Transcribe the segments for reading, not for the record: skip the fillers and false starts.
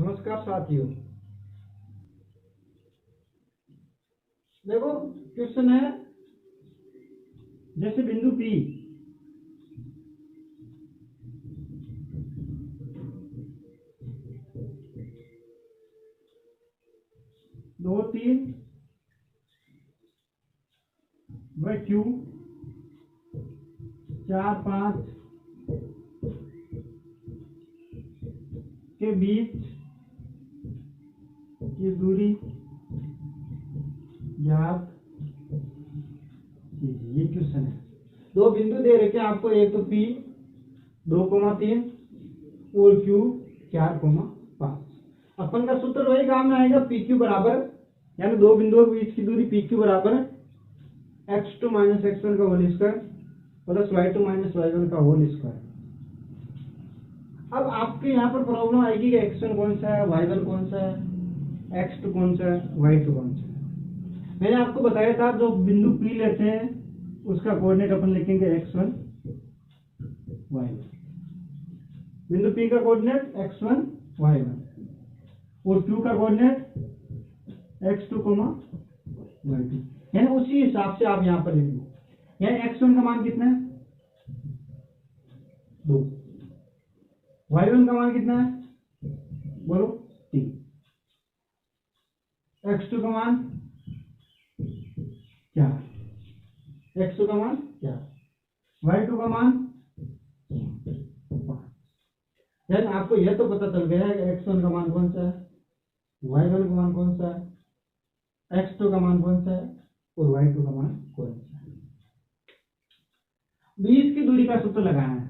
नमस्कार साथियों। देखो क्वेश्चन है, जैसे बिंदु P दो तीन व Q 4 5 के बीच की दूरी ज्ञात कीजिए। ये क्वेश्चन है। दो बिंदु दे रखे हैं आपको, एक तो P 2,3 और Q 4,5। अपन का सूत्र वही काम में आएगा, PQ बराबर, यानी दो बिंदुओं के बीच की दूरी PQ बराबर x2 माइनस x1 का whole square plus y2 minus y1 का होल स्क्वायर। अब आपके यहाँ पर प्रॉब्लम आएगी कि x1 कौन सा है, y1 कौन सा है, x2 कौन सा है, y2 कौन सा है। मैंने आपको बताया था जो बिंदु P लेते हैं उसका कोऑर्डिनेट अपन लिखेंगे x1 y1। बिंदु P का कोऑर्डिनेट x1 y1 और Q का कोऑर्डिनेट x2 y2, यानी उसी हिसाब से आप यहाँ पर लिख लो। यानी x1 का मान कितना है 2, y1 का मान कितना है बोलो 3, x2 का मान 4, x2 का मान 4, y2 का मान 5। यानी आपको यह तो पता चल गया है कि x1 का मान कौन सा है, y1 का मान कौन सा है, x2 का मान कौन सा है और y2 का मान कौन सा है। बीच की दूरी का सूत्र लगाना है,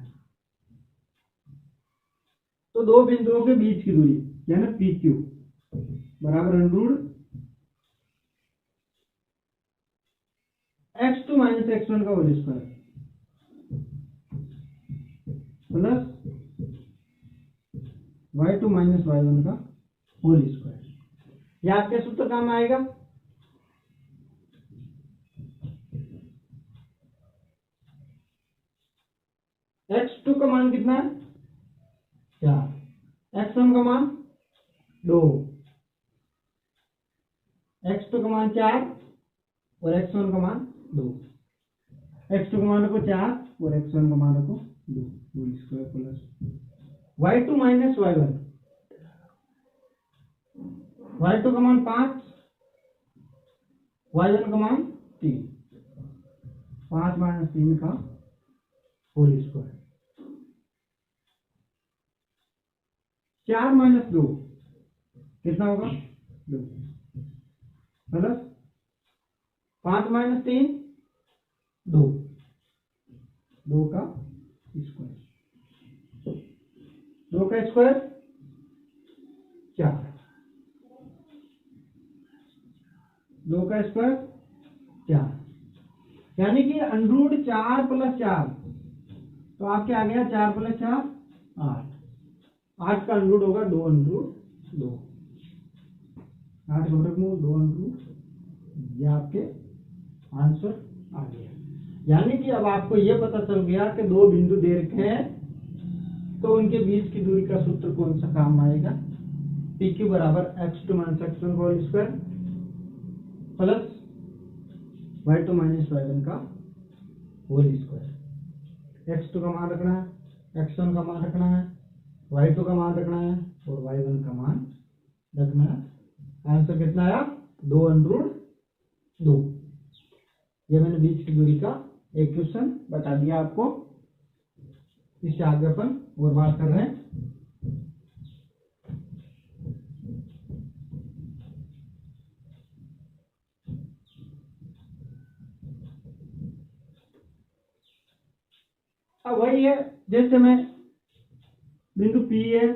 तो दो बिंदुओं के बीच की दूरी यानी PQ बराबर √ x2 माइनस x1 का whole square plus y2 minus y1 का होल स्क्वायर। यह आपके सूत्र काम आएगा। x2 का मान कितना है 4, x1 का मान 2, x2 का मान 4 और x1 का मान 2, x2 का मान रखो 4 और x1 का मान रखो 2 whole square plus y2 minus y1, y2 का मान 5, y1 का मान 3, 5 माइनस 3 का होल स्क्वायर। 4 माइनस 2 कितना होगा 2 प्लस 5 माइनस 3 2, 2 का स्क्वायर, 2 का स्क्वायर 4, 2 का स्क्वायर 4, यानी कि √ 4 प्लस 4, तो आपके आ गया 4 प्लस 4 8, 8 का √ होगा 2 √ 2, 8 का वर्गमूल 2 √ ये आपके आंसर आ गया। यानी कि अब आपको यह पता चल गया कि दो बिंदु दे रखे हैं तो उनके बीच की दूरी का सूत्र कौन सा काम आएगा। PQ बराबर x2 माइनस x1 का whole square plus y2 minus y1 का होल स्क्वायर। x2 का मान रखना है, x1 का मान रखना है, y2 का मान रखना है और y1 का मान रखना है। आंसर कितना आया 2 √ 2। ये मैंने बीच की दूरी का एक क्वेश्चन बता दिया आपको। इससे आगे अपन और बात कर रहे हैं। अब वही है, जैसे मैं बिंदु P है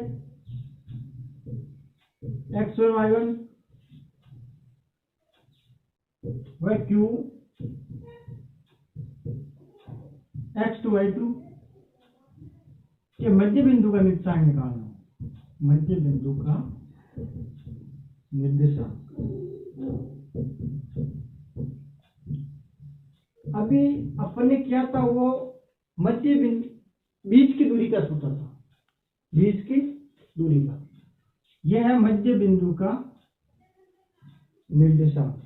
x1 y1 व Q x2 y2 के मध्य बिंदु का निर्देशांक निकालना। मध्य बिंदु का निर्देशांक अभी अपन ने किया था, वो मध्य बिंदु बीच की दूरी का सूत्र था, बीच की दूरी का। यह है मध्य बिंदु का निर्देशांक।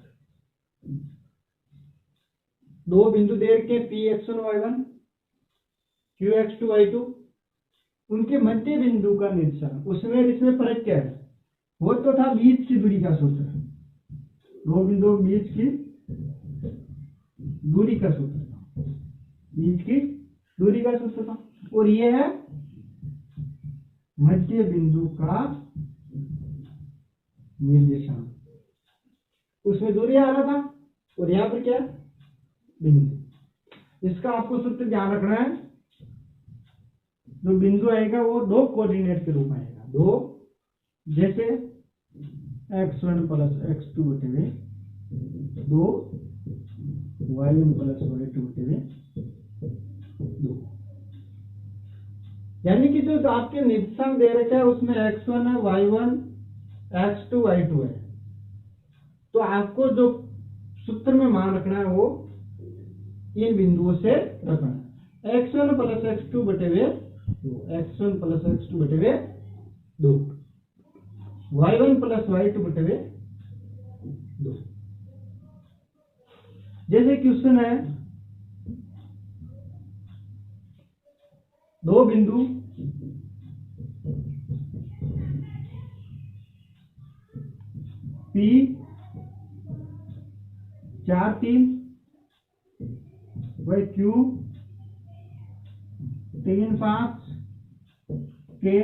दो बिंदु दे रखे Px1 y1 Qx2 y2, उनके मध्य बिंदु का निर्देशांक। उसमें इसमें फर्क क्या है? वो तो था बीच की दूरी का सूत्र, दो बिंदुओं के बीच की दूरी का सूत्र था, बीच की दूरी का सूत्र था। और ये है मध्य बिंदु का निर्देशांक। उसमें दूरी आ रहा था और यहां पर क्या बिंदु। इसका आपको सूत्र ध्यान रखना है। जो बिंदु आएगा वो दो कोऑर्डिनेट के रूप में आएगा। दो, जैसे x1 प्लस x2 बटे हुए 2, y1 प्लस y2 बटे हुए 2। यानी कि जो आपके निर्देशांक दे रखे हैं उसमें x1 है, y1, x2, y2 है। तो आपको जो सूत्र में मान रखना है वो इन बिंदुओं से रखना है। x1 प्लस x2 बटे हुए 2, x1 प्लस x2 बटे हुए 2, y1 प्लस y2 बटे हुए 2। जैसे क्वेश्चन है, दो बिंदु P 4 3 व Q 3 5 के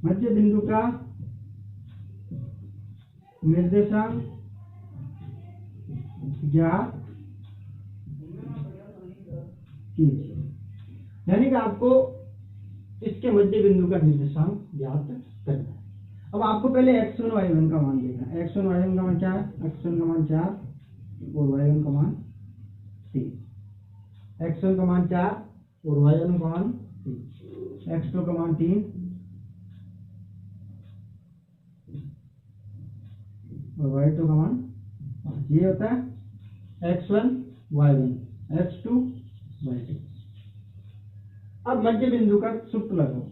मध्य बिंदु का निर्देशांक ज्ञात कीजिए। यानी कि आपको इसके मध्य बिंदु का निर्देशांक ज्ञात करना है। अब आपको पहले x1 y1 का मान देखना है। x1 y1 का मान क्या है? x1 का मान 4 और y1 का मान 3। x1 का मान 4 और y1 का मान 3। x2 का मान 3 और y2 का मान 5। ये होता है x1 y1, x2 y2। अब मध्य बिंदु का सूत्र लगाओ।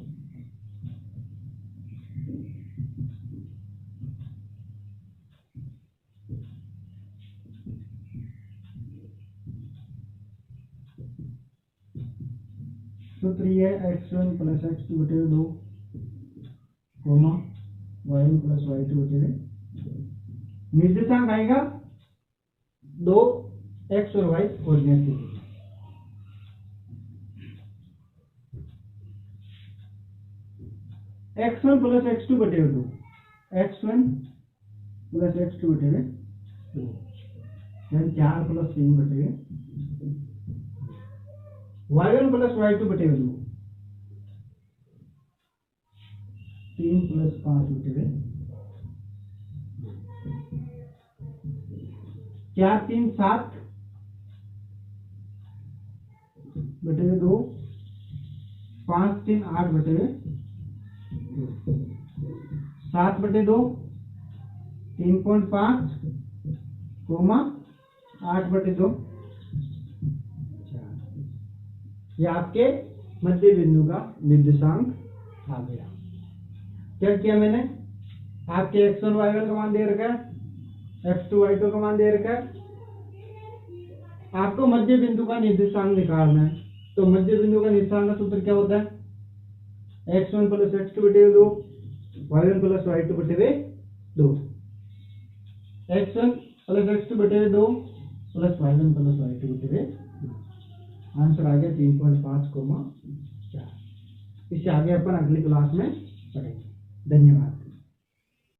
सूत्र ये है x1 प्लस x2 बटे 2 कोमा y1 प्लस y2 बटे 2। निर्देशांक आएगा दो x और y कोऑर्डिनेट के लिए। x1 प्लस x2 बटे 2, x1 प्लस x2 बटे 2, यानी 4 प्लस 3 बटे 2, y1 प्लस y2 बटे 2, 3 प्लस 5 बटे 4 3 7 बटे 2, 5 3 8 बटे 7 बटे 2, 3.5 कोमा 8 बटे 2। ये आपके मध्य बिंदु का निर्देशांक आ गया। क्या किया मैंने? आपके x1 y1 का मान दे रखा है, x2 y2 का मान दे रखा है। आपको मध्य बिंदु का निर्देशांक निकालना है। तो मध्य बिंदु का निर्देशांक का सूत्र क्या होता है? x1 प्लस x2 बटे 2, y1 प्लस y2 बटे 2, x1 प्लस x2 बटे 2 प्लस y1 प्लस y2 बटे 2। आंसर आ गया 3.5 कोमा 4। इससे आगे अपन अगली क्लास में पढ़ेंगे। धन्यवाद।